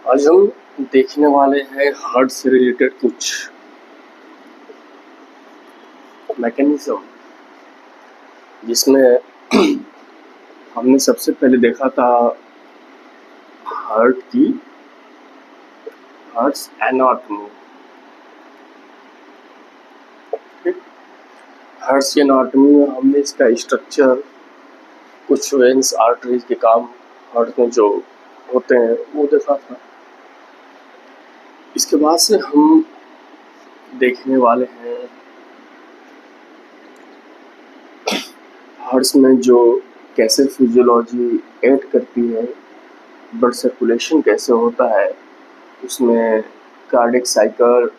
आज हम देखने वाले हैं हार्ट से रिलेटेड कुछ मैकेनिज्म, जिसमें हमने सबसे पहले देखा था हार्ट्स एनाटॉमी। हार्ट्स की एनाटॉमी में हमने इसका स्ट्रक्चर, कुछ वेन्स आर्टरीज के काम हार्ट में जो होते हैं वो देखा था। इसके बाद से हम देखने वाले हैं हार्ट्स में जो कैसे फिजियोलॉजी ऐड करती है, ब्लड सर्कुलेशन कैसे होता है, उसमें cardiac cycle,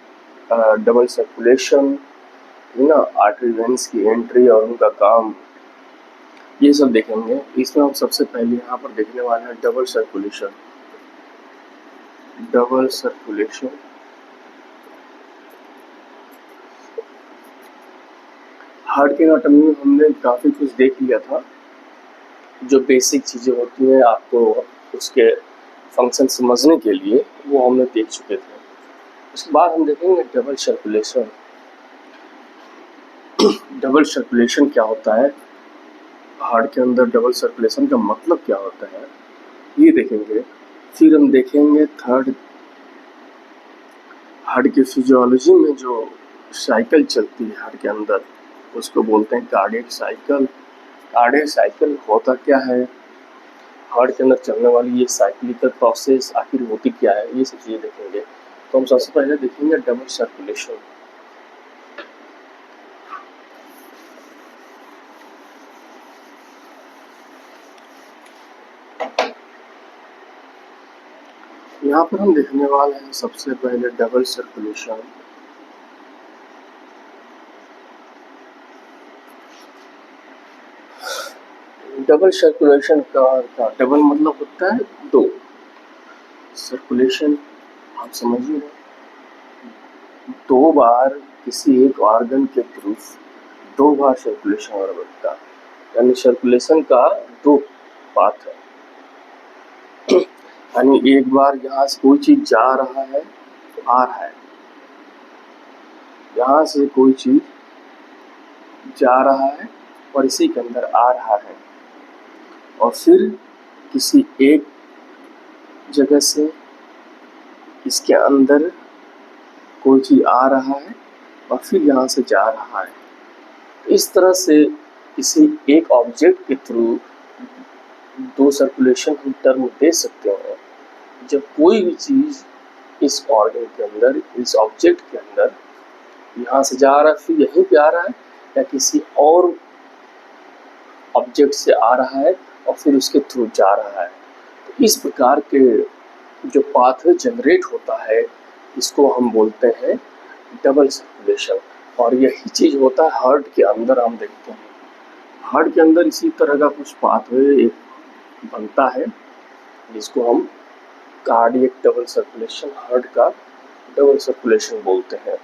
double circulation, artery veins की एंट्री और उनका काम, ये सब देखेंगे। इसमें हम सबसे पहले यहाँ पर देखने वाले हैं डबल सर्कुलेशन। हार्ट की एनाटॉमी में हमने काफ़ी कुछ देख लिया था, जो बेसिक चीज़ें होती हैं आपको उसके फंक्शन समझने के लिए, वो हमने देख चुके थे। उसके बाद हम देखेंगे डबल सर्कुलेशन। डबल सर्कुलेशन क्या होता है, हार्ट के अंदर डबल सर्कुलेशन का मतलब क्या होता है, ये देखेंगे। फिर हम देखेंगे थर्ड, हार्ट की फिजियोलॉजी में जो साइकिल चलती है हार्ट के अंदर, उसको बोलते हैं कार्डियक साइकिल। कार्डियक साइकिल होता क्या है, हार्ट के अंदर चलने वाली ये साइक्लिकल प्रोसेस आखिर होती क्या है, ये सब चीज़ें देखेंगे। तो हम सबसे पहले देखेंगे डबल सर्कुलेशन। यहाँ पर हम देखने वाले हैं सबसे पहले डबल सर्कुलेशन। डबल सर्कुलेशन का डबल मतलब होता है दो, सर्कुलेशन आप समझिए, दो बार किसी एक ऑर्गन के थ्रू दो बार सर्कुलेशन हो रहा है, यानी सर्कुलेशन का दो पाथ है। यानी एक बार यहाँ से कोई चीज जा रहा है तो आ रहा है, यहाँ से कोई चीज जा रहा है और इसी के अंदर आ रहा है, और फिर किसी एक जगह से इसके अंदर कोई चीज आ रहा है और फिर यहाँ से जा रहा है। इस तरह से किसी एक ऑब्जेक्ट के थ्रू दो सर्कुलेशन हम टर्म दे सकते हैं। जब कोई भी चीज इस ऑर्गन के अंदर, इस ऑब्जेक्ट के अंदर यहाँ से जा रहा है फिर यहीं पे आ रहा है, या किसी और ऑब्जेक्ट से आ रहा है और फिर उसके थ्रू जा रहा है, तो इस प्रकार के जो पाथवे जनरेट होता है, इसको हम बोलते हैं डबल सर्कुलेशन। और यही चीज होता है हार्ट के अंदर। हम देखते हैं हार्ट के अंदर इसी तरह का कुछ पाथवे एक बनता है, जिसको हम कार्डियक डबल सर्कुलेशन, हार्ट का डबल सर्कुलेशन बोलते हैं।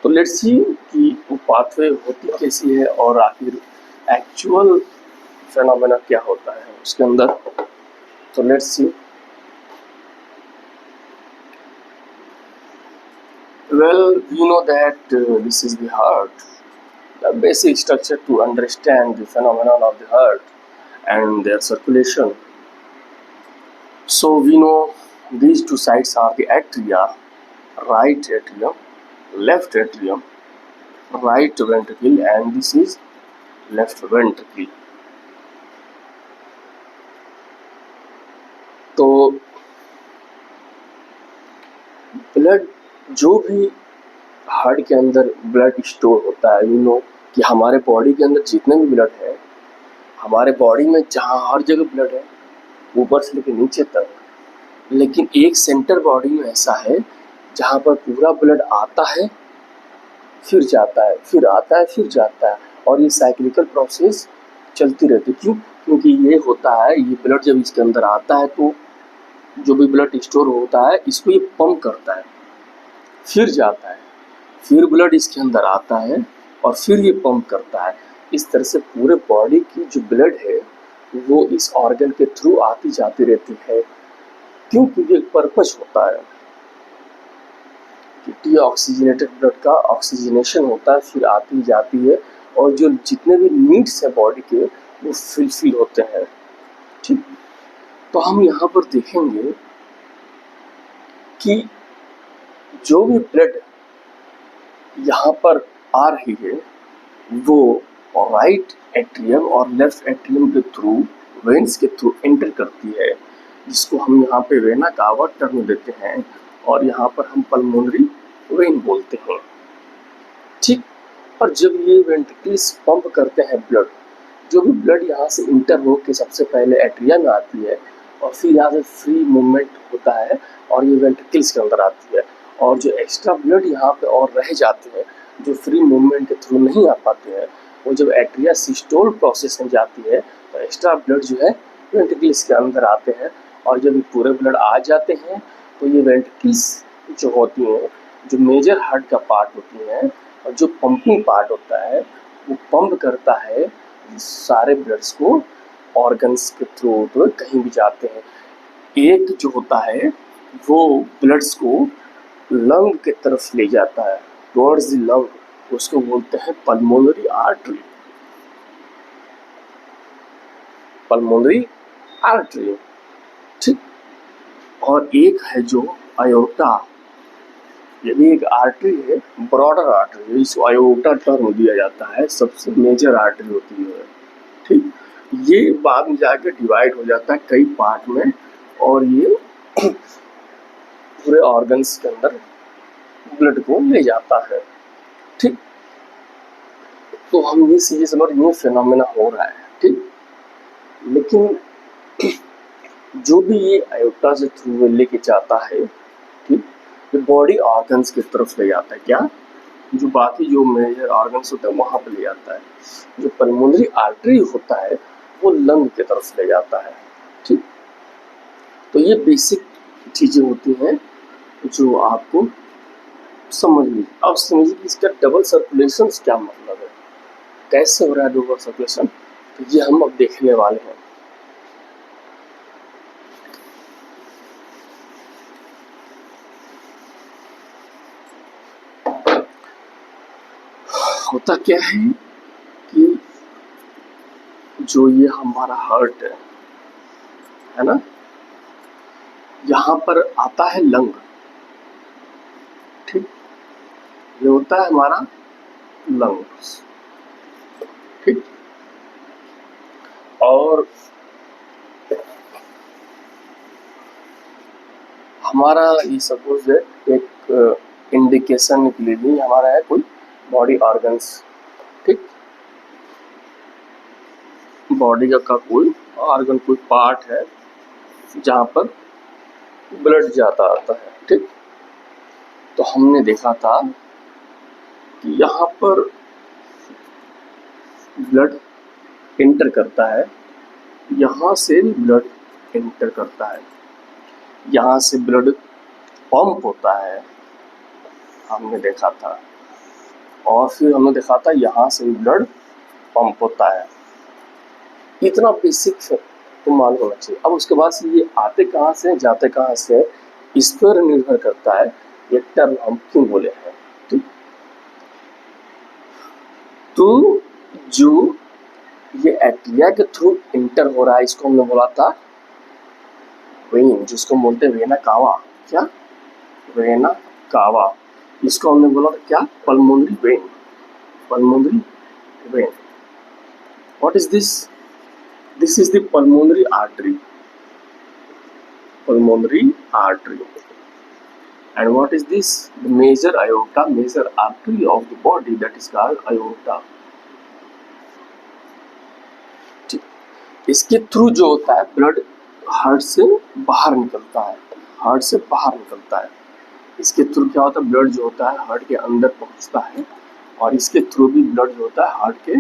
तो लेट्स सी कि वो पाथवे होती कैसी है और आखिर एक्चुअल फेनोमेना क्या होता है उसके अंदर। तो let's see. Well, we know that this is the heart. The basic structure to understand the phenomenon of the heart and their circulation. So we know these two sides are the atria, right atrium, left atrium, right ventricle, and this is left ventricle. तो blood, जो भी heart के अंदर blood store होता है, you know कि हमारे body के अंदर जितने भी ब्लड है, हमारे बॉडी में जहाँ हर जगह ब्लड है, ऊपर से लेकर नीचे तक, लेकिन एक सेंटर बॉडी में ऐसा है जहाँ पर पूरा ब्लड आता है फिर जाता है, फिर आता है फिर जाता है, और ये साइक्लिकल प्रोसेस चलती रहती है। क्यों? क्योंकि ये होता है, ये ब्लड जब इसके अंदर आता है तो जो भी ब्लड स्टोर होता है इसको ये पंप करता है, फिर जाता है, फिर ब्लड इसके अंदर आता है और फिर ये पंप करता है। इस तरह से पूरे बॉडी की जो ब्लड है वो इस ऑर्गन के थ्रू आती जाती रहती है। क्यों? क्योंकि एक पर्पज होता है कि डीऑक्सीजनेटेड ब्लड का ऑक्सीजनेशन होता है, फिर आती जाती है, और जो जितने भी नीड्स है बॉडी के वो फुलफिल होते हैं। ठीक, तो हम यहाँ पर देखेंगे कि जो भी ब्लड यहाँ पर आ रही है वो राइट एट्रियम और लेफ्ट एट्रियम के थ्रू, वेन्स के थ्रू एंटर करती है, जिसको हम यहाँ पे वेना कावा टर्म देते हैं, और यहाँ पर हम पल्मोनरी वेन बोलते हैं। ठीक, और जब ये वेंट्रिकल्स पंप करते हैं ब्लड, जो भी ब्लड यहाँ से इंटर हो के सबसे पहले एट्रिया में आती है, और फिर यहाँ से फ्री मूवमेंट होता है और ये वेंट्रिकल्स के अंदर आती है, और जो एक्स्ट्रा ब्लड यहाँ पे और रह जाते हैं, जो फ्री मूवमेंट के थ्रू नहीं आ पाते हैं, वो जब एट्रिया सिस्टोल प्रोसेस में जाती है तो एक्स्ट्रा ब्लड जो है वेंट्रिकल्स के अंदर आते हैं, और जब ये पूरे ब्लड आ जाते हैं तो ये वेंट्रिकल्स जो होती हैं, जो मेजर हार्ट का पार्ट होती हैं, और जो पंपिंग पार्ट होता है वो पंप करता है सारे ब्लड्स को ऑर्गन्स के थ्रू, तो कहीं भी जाते हैं। एक जो होता है वो ब्लड्स को लंग के तरफ ले जाता है, टुवर्ड्स द लंग, उसको बोलते हैं पल्मोनरी आर्टरी। पल्मोनरी आर्टरी, ठीक। और एक है जो आयोटा, ये भी एक आर्टरी है, ब्रॉडर आर्टरी, इसको आयोटा टर्म दिया जाता है, सबसे मेजर आर्टरी होती है। ठीक, ये बाद में जाकर डिवाइड हो जाता है कई पार्ट में, और ये पूरे ऑर्गन्स के अंदर ब्लड को ले जाता है। ठीक, तो हम ये चीजें समझ, ये फिनोमेना हो रहा है। ठीक, लेकिन जो भी ये आयोटा से थ्रू लेके जाता है, ठीक, ये बॉडी ऑर्गन्स की तरफ ले जाता है। क्या? जो बाकी जो मेजर ऑर्गन्स होते हैं वहां पे ले जाता है। जो पल्मोनरी आर्टरी होता है वो लंग की तरफ ले जाता है। ठीक, तो ये बेसिक चीजें होती हैं जो आपको समझनी। अब समझिए कि इसका डबल सर्कुलेशन क्या मतलब है, कैसे हो रहा है डबल सर्कुलेशन, तो ये हम अब देखने वाले हैं। होता क्या है कि जो ये हमारा हार्ट है ना, यहाँ पर आता है लंग। ठीक, ये होता है हमारा लंग्स। ठीक, और हमारा ये सपोज है एक इंडिकेशन के लिए भी हमारा है कोई बॉडी ऑर्गन्स। ठीक, बॉडी का कोई ऑर्गन, कोई पार्ट है जहाँ पर ब्लड जाता आता है। ठीक, तो हमने देखा था कि यहाँ पर ब्लड इंटर करता है, यहाँ से भी ब्लड इंटर करता है, यहाँ से ब्लड पंप होता है, हमने देखा था, और फिर हमने देखा था यहाँ से भी ब्लड पंप होता है। इतना बेसिक तो मालूम होना चाहिए। अब उसके बाद से ये आते कहाँ से जाते कहाँ से, इस पर निर्भर करता है ये टर्म हम क्यों बोले हैं। ठीक, तो जो ये एट्रिया के थ्रू इंटर हो रहा है, इसको हमने बोला था वेन, जिसको बोलते हैं वेना कावा। क्या? Vena cava. इसको हमने बोला था क्या? Pulmonary vein. Pulmonary vein, what is this? This is the pulmonary artery. pulmonary artery. And what is this? The major aorta, major artery of the body, that is called aorta. इसके through जो होता है blood heart से बाहर निकलता है, heart से बाहर निकलता है। इसके थ्रू क्या होता है, ब्लड जो होता है हार्ट के अंदर पहुंचता है, और इसके थ्रू भी ब्लड जो होता है हार्ट के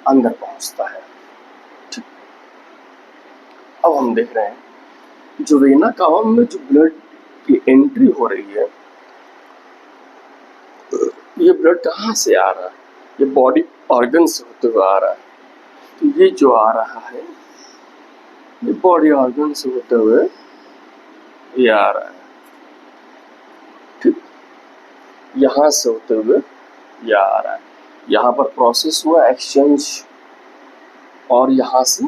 अंदर पहुंचता है। ठीक, अब हम देख रहे हैं जो वेना कावा में जो ब्लड की एंट्री हो रही है, ये ब्लड कहाँ से आ रहा है? ये बॉडी ऑर्गन से होते हुए आ रहा है। तो ये जो आ रहा है ये बॉडी ऑर्गन से होते हुए ये आ रहा है, ठीक, यहाँ से होते हुए ये आ रहा है, यहाँ पर प्रोसेस हुआ एक्सचेंज, और यहाँ से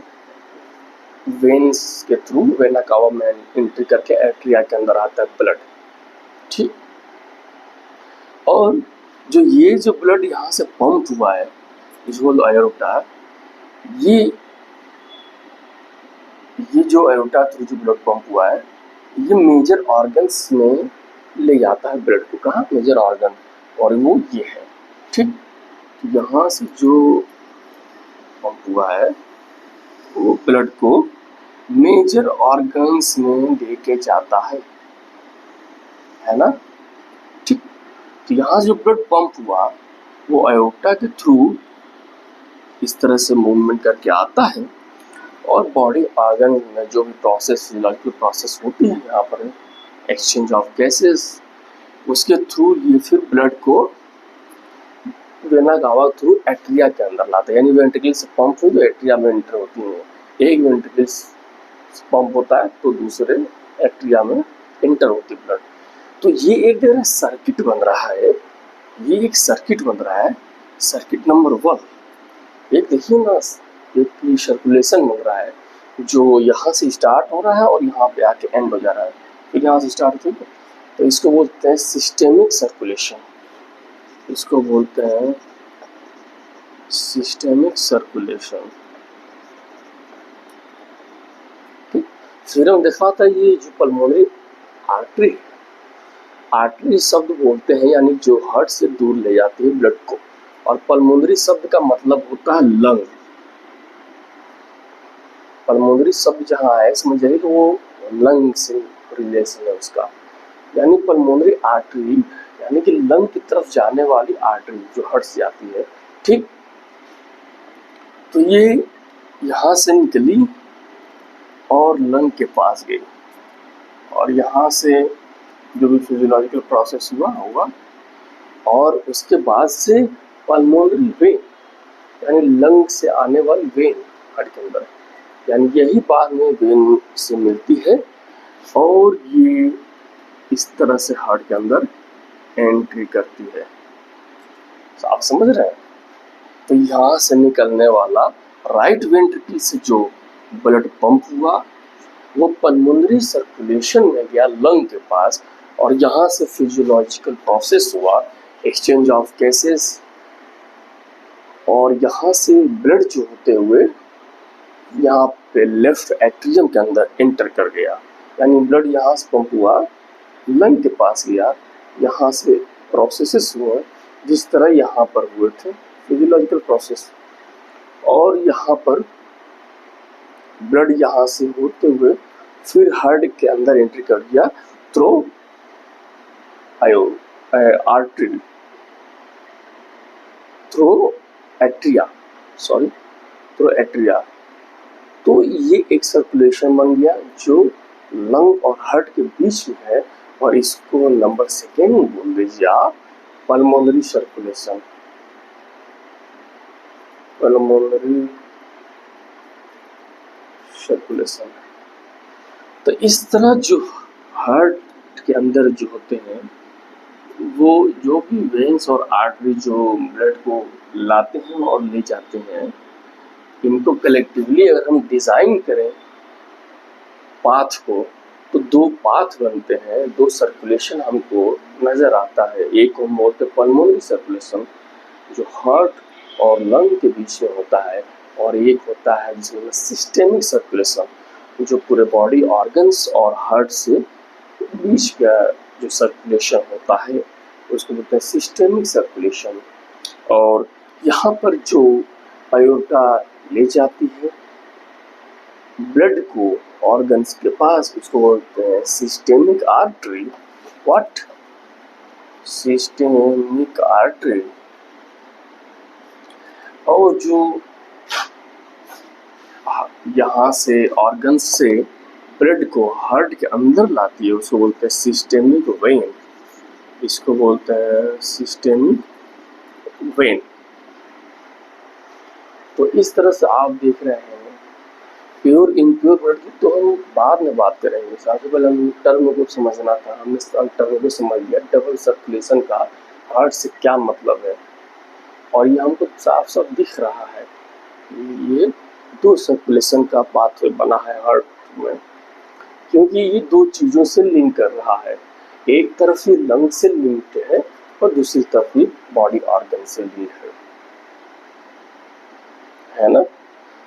वेन्स के थ्रू वेना कावा में एंट्री करके एट्रिया के अंदर आता है ब्लड, ठीक। और जो ब्लड यहाँ से पंप हुआ है इसको एयोर्टा, ये जो एयोर्टा थ्रू जो ब्लड पंप हुआ है ये मेजर ऑर्गन्स में ले जाता है ब्लड को, कहाँ, मेजर ऑर्गन, और वो ये है, ठीक। यहाँ से जो पंप हुआ है वो ब्लड को मेजर ऑर्गन्स में लेके जाता है ना, ठीक। तो यहाँ जो ब्लड पंप हुआ वो एयोर्टा के थ्रू इस तरह से मूवमेंट करके आता है, और बॉडी ऑर्गन में जो भी प्रोसेस, फिजियोलॉजिकल प्रोसेस होती है यहाँ पर एक्सचेंज ऑफ गैसेस, उसके थ्रू ये फिर ब्लड को वेना कावा थ्रू एट्रिया के अंदर लाते हैं, यानी वेंट्रिकल से पंप हुई तो एट्रिया में एंटर होती है, एक वेंट्रिकल पंप होता है तो दूसरे एट्रिया में एंटर होती है ब्लड। तो ये एक तरह सर्किट बन रहा है, ये एक सर्किट बन रहा है, सर्किट नंबर 1। एक देखिए ना, एक सर्कुलेशन बन रहा है जो यहाँ से स्टार्ट हो रहा है और यहाँ पे आके एंड हो जा रहा है, फिर यहाँ से स्टार्ट होती है, तो इसको बोलते हैं सिस्टेमिक सर्कुलेशन, इसको बोलते हैं सिस्टेमिक सर्कुलेशन, ठीक। फिर हम देखा था ये जो पल्मोनरी आर्टरी, आर्टरी शब्द बोलते हैं यानी जो हार्ट से दूर ले जाती है ब्लड को, और पल्मोनरी शब्द का मतलब होता है लंग। पल्मोनरी शब्द जहाँ है समझिए तो वो लंग से रिलेशन है उसका, यानी पल्मोनरी आर्टरी यानी कि लंग की तरफ जाने वाली आर्टरी जो हार्ट से आती है, ठीक। तो ये यहाँ से निकली और लंग के पास गई, और यहाँ से जो भी फिजियोलॉजिकल प्रोसेस हुआ होगा, और उसके बाद से पल्मोनरी वेन यानी लंग से आने वाली वेन हार्ट के अंदर, यानी यही बाद में वेन से मिलती है, और ये इस तरह से हार्ट के अंदर एंट्री करती है। तो आप समझ रहे हैं, तो यहाँ से निकलने वाला राइट वेंट्रिकल से जो ब्लड पंप हुआ वो पल्मोनरी सर्कुलेशन में गया लंग के पास, और यहाँ से फिजियोलॉजिकल प्रोसेस हुआ एक्सचेंज ऑफ गैसेस, और यहाँ से ब्लड जो होते हुए यहाँ पे लेफ्ट एट्रियम के अंदर एंटर कर गया, यानी ब्लड यहाँ से पंप हुआ लंग के पास गया, यहाँ से प्रोसेसेस हुए जिस तरह यहाँ पर हुए थे फिजियोलॉजिकल प्रोसेस, और यहाँ पर ब्लड यहाँ से होते हुए फिर हार्ट के अंदर एंट्री कर दिया through artery, through atria, through atria. तो ये एक सर्कुलेशन बन गया जो लंग और हार्ट के बीच में है, और इसको नंबर 2 बोल दीजिए आप पल्मोनरी सर्कुलेशन, पल्मोनरी सर्कुलेशन। तो इस तरह जो हार्ट के अंदर जो होते हैं वो जो भी वेन्स और आर्टरी जो ब्लड को लाते हैं और ले जाते हैं, इनको कलेक्टिवली अगर हम डिज़ाइन करें पाथ को, तो 2 पाथ बनते हैं, 2 सर्कुलेशन हमको नज़र आता है। एक हम बोलते हैं पल्मोनरी सर्कुलेशन जो हार्ट और लंग के बीच में होता है, और एक होता है जिसमें सिस्टेमिक सर्कुलेशन जो पूरे बॉडी ऑर्गन्स और हार्ट से बीच का जो सर्कुलेशन होता है उसको बोलते हैं सिस्टेमिक सर्कुलेशन। और यहाँ पर जो आयोर्टा ले जाती है ब्लड को ऑर्गन्स के पास, उसको बोलते हैं systemic artery. What? Systemic artery. और जो यहाँ से ऑर्गन्स से ब्लड को हार्ट के अंदर लाती है उसको बोलते हैं सिस्टेमिक वेन, इसको बोलते हैं सिस्टेमिक वेन। तो इस तरह से आप देख रहे हैं प्योर इम्प्योर ब्लड की तो हम बाद में बात करेंगे। सबसे पहले हम टर्म को समझना था, हमने टर्म को समझ लिया। डबल सर्कुलेशन का हार्ट से क्या मतलब है, और ये हमको साफ साफ दिख रहा है। ये दो सर्कुलेशन का पाथवे बना है हार्ट में, क्योंकि ये दो चीजों से लिंक कर रहा है। एक तरफ ये लंग से लिंक्ड है और दूसरी तरफ ये बॉडी ऑर्गन से लिंक्ड है ना।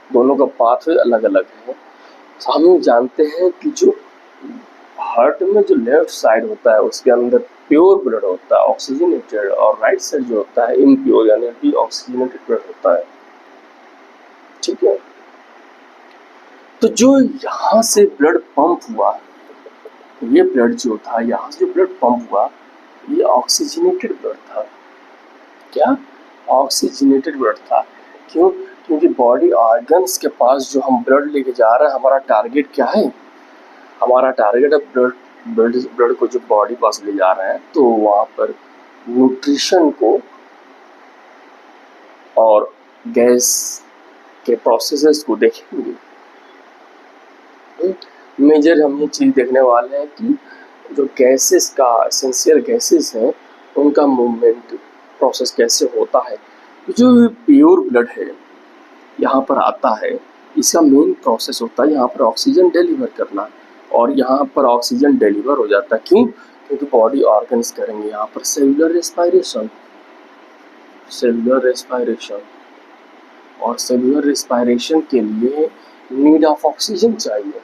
दोनों का पाथवे अलग अलग है। तो हम जानते हैं कि जो हार्ट में जो लेफ्ट साइड होता है उसके अंदर प्योर ब्लड होता है, ऑक्सीजनेटेड, और राइट साइड जो होता है इम्प्योर यानी डीऑक्सीजनेटेड ब्लड होता है। ठीक है, तो जो यहाँ से ब्लड पंप हुआ, ये ब्लड जो था यहाँ से जो ब्लड पंप हुआ, ये ऑक्सीजनेटेड ब्लड था। क्या? ऑक्सीजनेटेड ब्लड था। क्यों? क्योंकि बॉडी ऑर्गन्स के पास जो हम ब्लड लेके जा रहे हैं, हमारा टारगेट क्या है? हमारा टारगेट है ब्लड को जो बॉडी पास ले जा रहे हैं, तो वहाँ पर न्यूट्रिशन को और गैस के प्रोसेसेस को देखेंगे। मेजर हम ये चीज़ देखने वाले हैं कि जो गैसेस का एसेंशियल गैसेस हैं उनका मूवमेंट प्रोसेस कैसे होता है। जो प्योर ब्लड है यहाँ पर आता है, इसका मेन प्रोसेस होता है यहाँ पर ऑक्सीजन डिलीवर करना, और यहाँ पर ऑक्सीजन डिलीवर हो जाता है। क्यों? क्योंकि बॉडी ऑर्गन्स करेंगे यहाँ पर सेलुलर रेस्पायरेशन, और सेलुलर रेस्पायरेशन के लिए नीड ऑफ ऑक्सीजन चाहिए।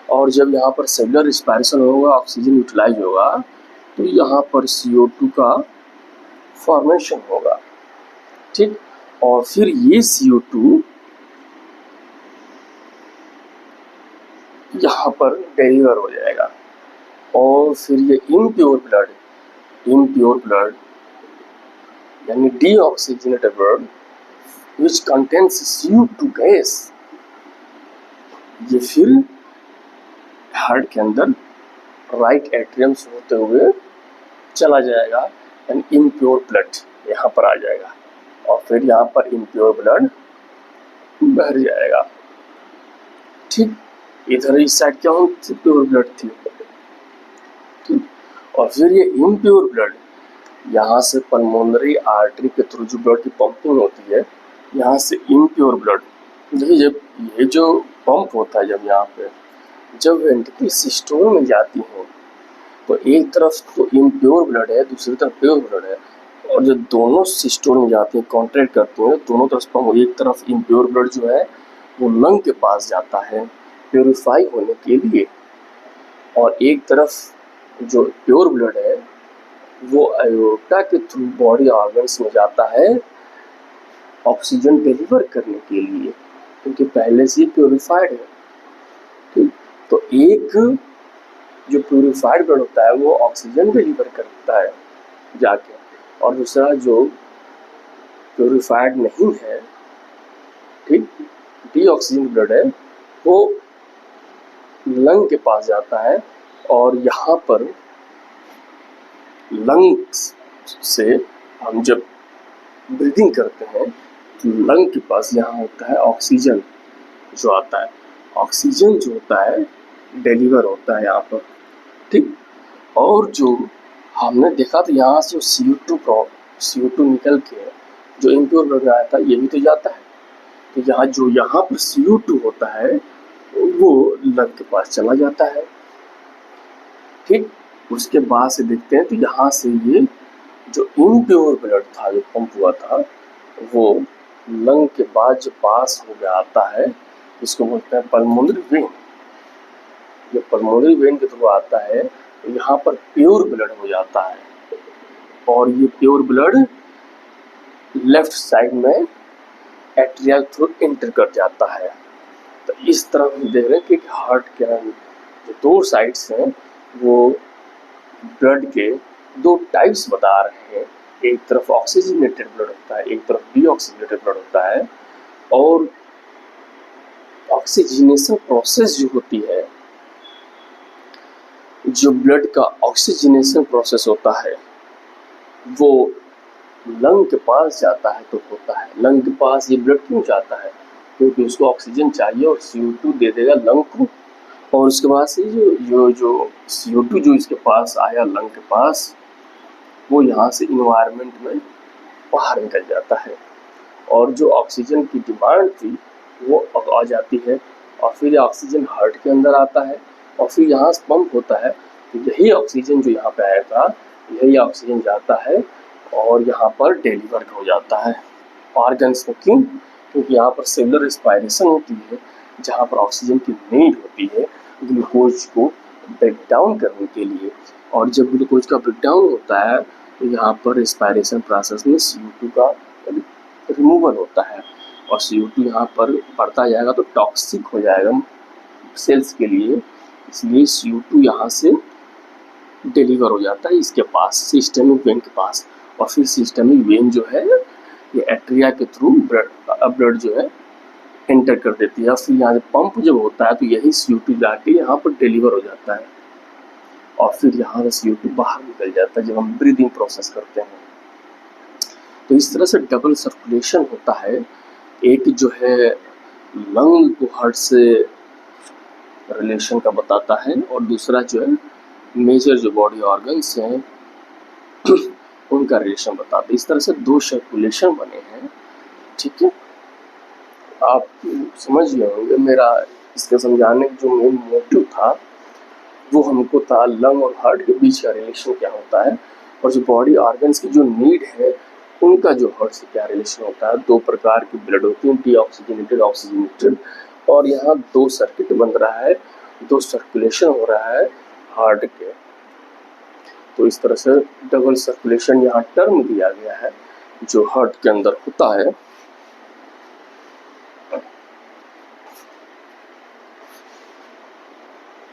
और जब यहाँ पर सेलुलर रेस्पायरेशन होगा, ऑक्सीजन यूटिलाइज होगा, तो यहाँ पर CO2 का फॉर्मेशन होगा। ठीक, और फिर ये CO2 यहाँ पर डिलीवर हो जाएगा, और फिर ये इम्प्योर ब्लड यानी deoxygenated blood which contains CO2 gas, ये फिर हार्ट के अंदर राइट एट्रियम से होते हुए चला जाएगा, एंड इम्प्योर ब्लड यहाँ पर आ जाएगा, और फिर यहाँ पर इम्प्योर ब्लड बह जाएगा। ठीक, इधर इस साइड क्या होती? प्योर ब्लड थी। ठीक, और फिर ये इम्प्योर ब्लड यहाँ से पल्मोनरी आर्टरी के थ्रू जो ब्लड की पंपिंग होती है, यहाँ से इम्प्योर ब्लड, देखिए जब ये जो पंप होता है, जब यहाँ पे जब वेंट्रिकल सिस्टोल में जाती है, तो एक तरफ तो इम्प्योर ब्लड है, दूसरी तरफ प्योर ब्लड है, और जब दोनों सिस्टोल में जाती है, कॉन्ट्रैक्ट करते हैं, दोनों तरफ पंप, एक तरफ इम्प्योर ब्लड जो है वो लंग के पास जाता है प्योरीफाई होने के लिए, और एक तरफ जो प्योर ब्लड है वो आयोटा के थ्रू बॉडी ऑर्गन्स में जाता है ऑक्सीजन डिलीवर करने के लिए, क्योंकि पहले से ही प्योरीफाइड है। ठीक, तो एक जो प्योरीफाइड ब्लड होता है वो ऑक्सीजन डिलीवर करता है जाके, और दूसरा जो प्योरीफाइड नहीं है, ठीक, डीऑक्सीजन ब्लड है, वो लंग के पास जाता है, और यहाँ पर लंग्स से हम जब ब्रीदिंग करते हैं तो लंग के पास यहाँ होता है ऑक्सीजन जो आता है, ऑक्सीजन जो होता है डिलीवर होता है यहाँ पर। ठीक, और जो हमने देखा तो यहाँ से CO2 निकल के जो इम्प्योर ब्लड में आया था ये भी तो जाता है, तो यहाँ पर CO2 होता है वो लंग के पास चला जाता है। ठीक, उसके बाद से देखते हैं तो यहाँ से ये जो इम्प्योर ब्लड था जो पंप हुआ था वो लंग के बाद जो पास हो गया आता है, इसको बोलते हैं पल्मोनरी वेन। जो पल्मोनरी वेन के थ्रू आता है तो यहाँ पर प्योर ब्लड हो जाता है, और ये प्योर ब्लड लेफ्ट साइड में एट्रियल थ्रू एंटर कर जाता है। तो इस तरह हम देख रहे हैं कि हार्ट के जो दो साइड्स हैं वो ब्लड के दो टाइप्स बता रहे हैं। एक तरफ ऑक्सीजनेटेड ब्लड होता है, एक तरफ डीऑक्सीजनेटेड ब्लड होता है, और ऑक्सीजनेशन प्रोसेस जो होती है, जो ब्लड का ऑक्सीजनेशन प्रोसेस होता है वो लंग के पास जाता है तो होता है। लंग के पास ये ब्लड क्यों जाता है? क्योंकि उसको ऑक्सीजन चाहिए और CO2 दे देगा लंग को। और उसके बाद से जो CO2 जो इसके पास आया लंग के पास, वो यहाँ से इन्वायरमेंट में बाहर निकल जाता है और जो ऑक्सीजन की डिमांड थी वो अब आ जाती है और फिर ऑक्सीजन हार्ट के अंदर आता है और फिर यहाँ से पंप होता है। तो यही ऑक्सीजन जो यहाँ पे आएगा, यही ऑक्सीजन जाता है और यहाँ पर डिलीवर हो जाता है ऑर्गन्स में। क्यों? क्योंकि यहाँ पर सेलुलर रेस्पायरेशन होती है, जहाँ पर ऑक्सीजन की नीड होती है ग्लूकोज को ब्रेक डाउन करने के लिए। और जब ग्लूकोज का ब्रेक डाउन होता है तो यहाँ पर रेस्पायरेशन प्रोसेस में CO2 का रिमूवल होता है और CO2 यहाँ पर बढ़ता जाएगा तो टॉक्सिक हो जाएगा सेल्स के लिए, इसलिए CO2 यहाँ से डिलीवर हो जाता है इसके पास, सिस्टमिक वेन के पास। और फिर सिस्टमिक वेन जो है ये एट्रिया के थ्रू ब्लड जो है एंटर कर देती है और फिर यहाँ से पंप जब होता है तो यही CO2 जाके यहाँ पर डिलीवर हो जाता है और फिर यहाँ से CO2 बाहर निकल जाता है जब हम ब्रीदिंग प्रोसेस करते हैं। तो इस तरह से डबल सर्कुलेशन होता है, एक जो है लंग को हार्ट से रिलेशन का बताता है और दूसरा जो है मेजर जो बॉडी ऑर्गन्स हैं उनका रिलेशन बताता है। इस तरह से दो सर्कुलेशन बने हैं, ठीक है। आप समझ गए होंगे मेरा इसके समझाने का जो मेन मोटिव था वो हमको था लंग और हार्ट के बीच का रिलेशन क्या होता है और जो बॉडी ऑर्गन्स की जो नीड है उनका जो हार्ट से क्या रिलेशन होता है। दो प्रकार की ब्लड होती है, डीऑक्सीजनेटेड, ऑक्सीजनेटेड, और यहाँ दो सर्किट बन रहा है, दो सर्कुलेशन हो रहा है हार्ट के। तो इस तरह से डबल सर्कुलेशन यहाँ टर्म दिया गया है जो हार्ट के अंदर होता है।